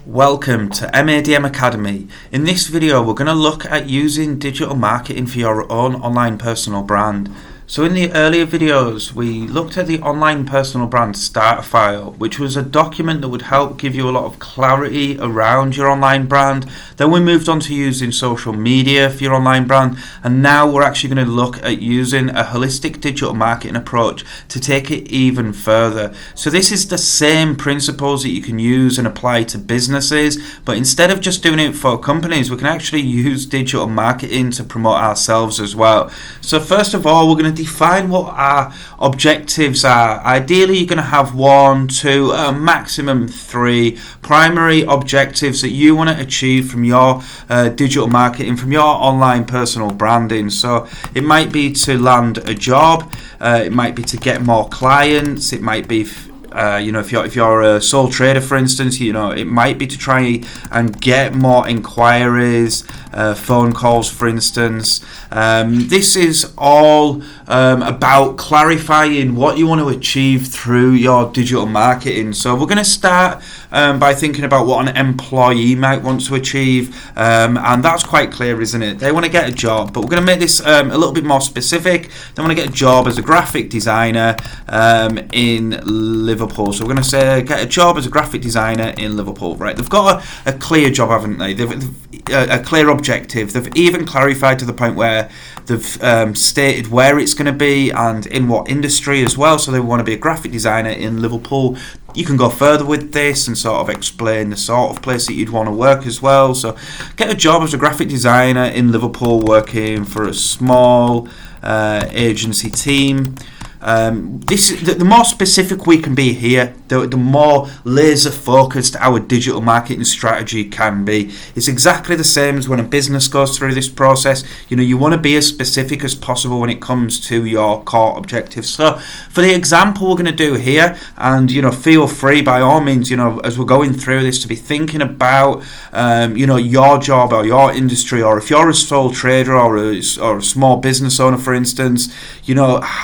Welcome to MADM Academy. In this video we're going to look at using digital marketing for your own online personal brand. So in the earlier videos we looked at the online personal brand starter file, which was a document that would help give you a lot of clarity around your online brand. Then we moved on to using social media for your online brand, and now we're actually going to look at using a holistic digital marketing approach to take it even further. So this is the same principles that you can use and apply to businesses, but instead of just doing it for companies, we can actually use digital marketing to promote ourselves as well. So first of all, we're going to define what our objectives are. Ideally, you're going to have 1, 2, maximum 3 primary objectives that you want to achieve from your digital marketing, from your online personal branding. So it might be to land a job, it might be to get more clients, it might be if you're a sole trader, for instance, it might be to try and get more inquiries, phone calls, for instance. This is all about clarifying what you want to achieve through your digital marketing. So we're going to start by thinking about what an employee might want to achieve, and that's quite clear, isn't it? They want to get a job, but we're going to make this a little bit more specific. They want to get a job as a graphic designer in Liverpool. So we're going to say get a job as a graphic designer in Liverpool, right? They've got a clear job, haven't they? They've a clear objective. They've even clarified to the point where they've stated where it's going to be and in what industry as well. So they want to be a graphic designer in Liverpool. You can go further with this and sort of explain the sort of place that you'd want to work as well. So get a job as a graphic designer in Liverpool working for a small agency team. The more specific we can be here, the more laser focused our digital marketing strategy can be. It's exactly the same as when a business goes through this process. You want to be as specific as possible when it comes to your core objectives. So for the example we're going to do here, and feel free by all means, as we're going through this, to be thinking about your job or your industry, or if you're a sole trader or a small business owner, for instance,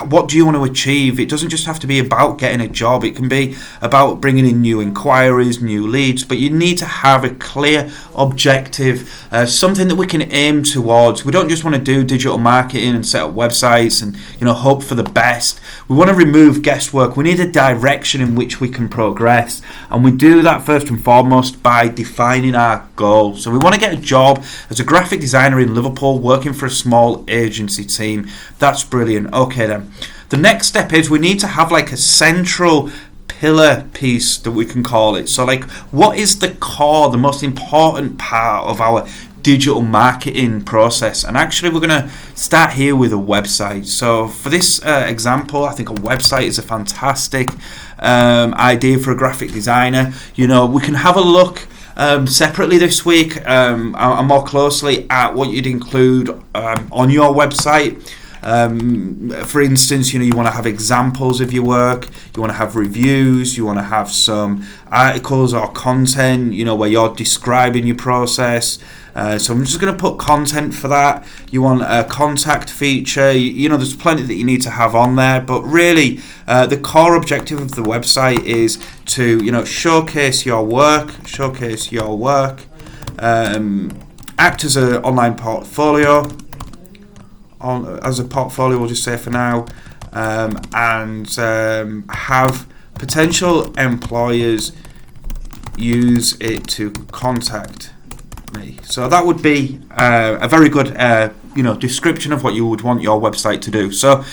what do you want to achieve? It doesn't just have to be about getting a job. It can be about bringing in new inquiries, new leads, but you need to have a clear objective, something that we can aim towards. We don't just want to do digital marketing and set up websites and hope for the best. We want to remove guesswork. We need a direction in which we can progress, and we do that first and foremost by defining our goal. So we want to get a job as a graphic designer in Liverpool working for a small agency team. That's brilliant. Okay then. The next step is we need to have like a central pillar piece that we can call it. So what is the core, the most important part of our digital marketing process? And actually we're going to start here with a website. So for this example, I think a website is a fantastic idea for a graphic designer. We can have a look separately this week and more closely at what you'd include on your website. For instance, you want to have examples of your work, you want to have reviews, you want to have some articles or content, where you're describing your process. So I'm just going to put content for that. You want a contact feature, there's plenty that you need to have on there, but really the core objective of the website is to, showcase your work, act as an online portfolio, as a portfolio, we'll just say for now, and have potential employers use it to contact me. So that would be a very good description of what you would want your website to do. So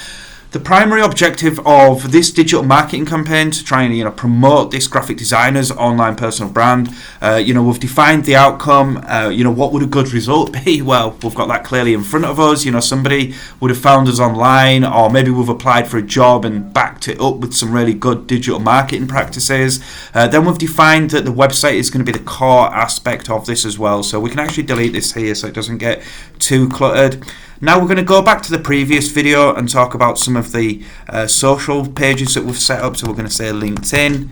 the primary objective of this digital marketing campaign to try and promote this graphic designer's online personal brand, we've defined the outcome. What would a good result be? Well, we've got that clearly in front of us. Somebody would have found us online, or maybe we've applied for a job and backed it up with some really good digital marketing practices. Then we've defined that the website is going to be the core aspect of this as well. So we can actually delete this here so it doesn't get too cluttered. Now we're going to go back to the previous video and talk about some of the social pages that we've set up. So we're going to say LinkedIn.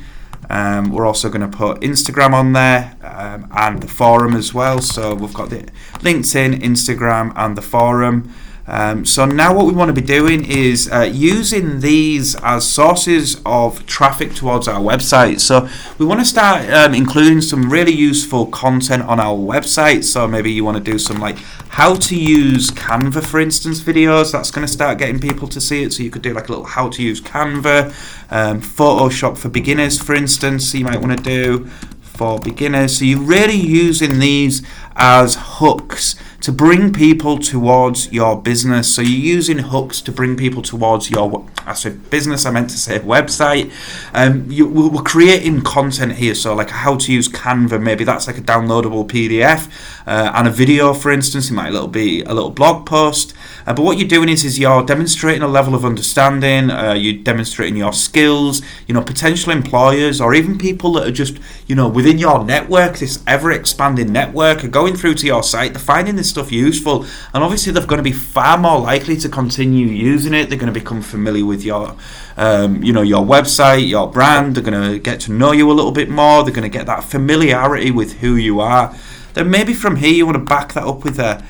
We're also going to put Instagram on there and the forum as well. So we've got the LinkedIn, Instagram and the forum. So now what we want to be doing is using these as sources of traffic towards our website. So we want to start including some really useful content on our website. So maybe you want to do some like how to use Canva, for instance, videos. That's going to start getting people to see it. So you could do like a little how to use Canva, Photoshop for beginners, for instance. So you might want to do for beginners. So you're really using these as hooks to bring people towards your business. So you're using hooks to bring people towards your, I said business, I meant to say website. We're creating content here. So like how to use Canva, maybe that's like a downloadable PDF and a video, for instance. It might be a little blog post. But what you're doing is you're demonstrating a level of understanding. You're demonstrating your skills. Potential employers or even people that are just within your network, this ever expanding network, are going through to your site. They're finding this stuff useful, and obviously they're going to be far more likely to continue using it. They're going to become familiar with your your website, your brand. They're going to get to know you a little bit more. They're going to get that familiarity with who you are. Then maybe from here you want to back that up with a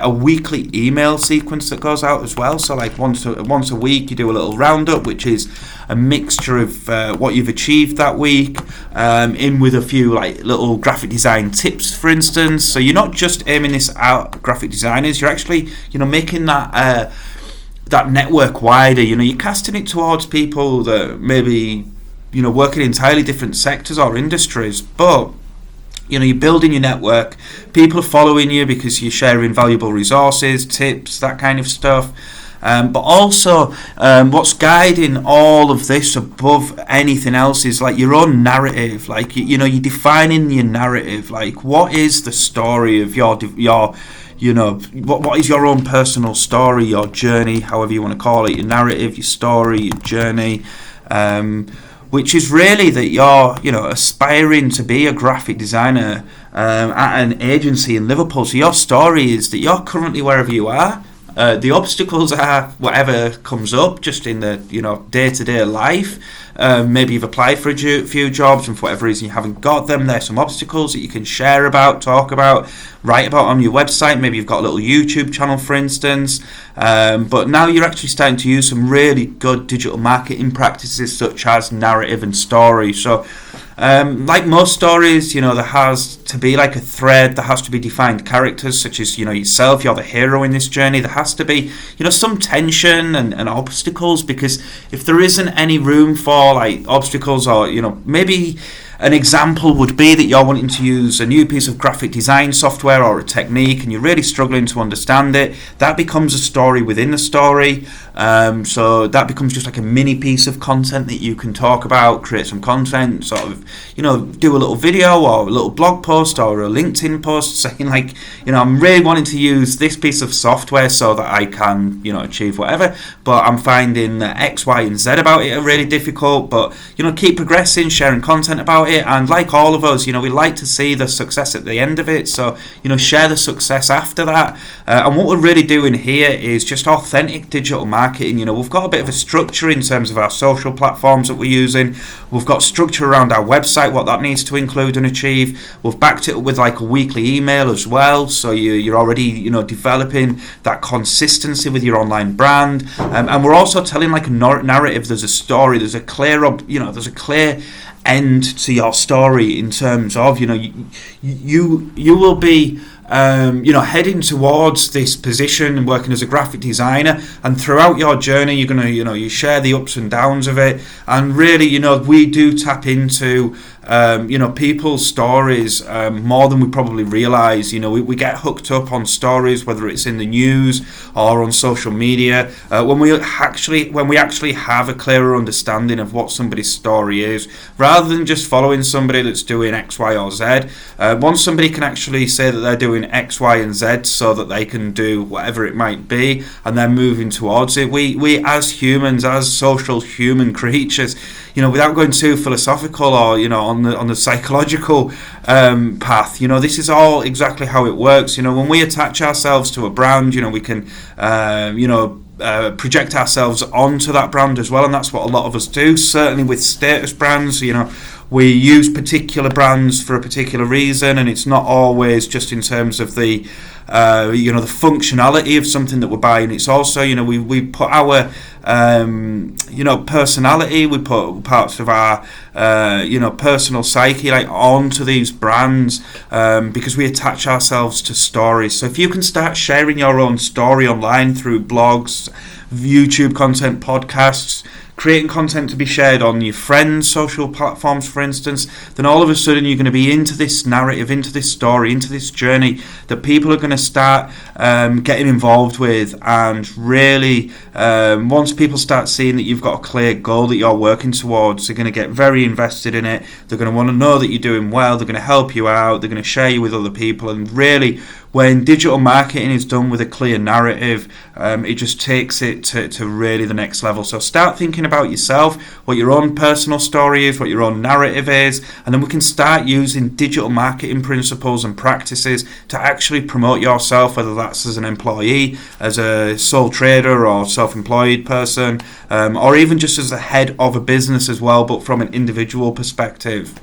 weekly email sequence that goes out as well. So like once a week you do a little roundup, which is a mixture of what you've achieved that week, in with a few like little graphic design tips, for instance. So you're not just aiming this at graphic designers, you're actually making that network wider. You're casting it towards people that maybe work in entirely different sectors or industries, but you're building your network. People are following you because you're sharing valuable resources, tips, that kind of stuff. But also, what's guiding all of this above anything else is like your own narrative. Like you're defining your narrative. Like what is the story of your what is your own personal story, your journey, however you want to call it, your narrative, your story, your journey. Which is really that you're aspiring to be a graphic designer at an agency in Liverpool. So your story is that you're currently wherever you are. The obstacles are whatever comes up just in the day-to-day life. Maybe you've applied for a few jobs and for whatever reason you haven't got them. There's some obstacles that you can share about, talk about, write about on your website. Maybe you've got a little YouTube channel, for instance. But now you're actually starting to use some really good digital marketing practices such as narrative and story. So like most stories, there has to be like a thread. There has to be defined characters such as yourself. You're the hero in this journey. There has to be some tension and obstacles, because if there isn't any room for like obstacles, or maybe an example would be that you're wanting to use a new piece of graphic design software or a technique and you're really struggling to understand it. That becomes a story within the story. So that becomes just like a mini piece of content that you can talk about, create some content, sort of, do a little video or a little blog post or a LinkedIn post saying like, I'm really wanting to use this piece of software so that I can, achieve whatever, but I'm finding that X, Y, and Z about it are really difficult, but, keep progressing, sharing content about it. And like all of us, we like to see the success at the end of it. So, share the success after that. And what we're really doing here is just authentic digital marketing. We've got a bit of a structure in terms of our social platforms that we're using. We've got structure around our website, what that needs to include and achieve. We've backed it up with like a weekly email as well. So you're already, developing that consistency with your online brand. And we're also telling like a narrative. There's a story. There's a clear, there's a clear end to your story in terms of you will be heading towards this position and working as a graphic designer, and throughout your journey you're going to you share the ups and downs of it, and really we do tap into people's stories more than we probably realize. We get hooked up on stories, whether it's in the news or on social media, when we actually have a clearer understanding of what somebody's story is, rather than just following somebody that's doing X, Y, or Z. Once somebody can actually say that they're doing X, Y, and Z so that they can do whatever it might be, and they're moving towards it, we as humans, as social human creatures, without going too philosophical or on the psychological path, this is all exactly how it works. When we attach ourselves to a brand, we can project ourselves onto that brand as well, and that's what a lot of us do. Certainly with status brands, we use particular brands for a particular reason, and it's not always just in terms of the the functionality of something that we're buying. It's also, we put our personality, we put parts of our personal psyche onto these brands, because we attach ourselves to stories. So if you can start sharing your own story online through blogs, YouTube content, podcasts, creating content to be shared on your friends' social platforms, for instance, then all of a sudden you're going to be into this narrative, into this story, into this journey that people are going to start getting involved with. And really, once people start seeing that you've got a clear goal that you're working towards, they're going to get very invested in it. They're going to want to know that you're doing well. They're going to help you out. They're going to share you with other people. And really, when digital marketing is done with a clear narrative, it just takes it to really the next level. So start thinking about yourself, what your own personal story is, what your own narrative is, and then we can start using digital marketing principles and practices to actually promote yourself, whether that's as an employee, as a sole trader or self-employed person, or even just as the head of a business as well, but from an individual perspective.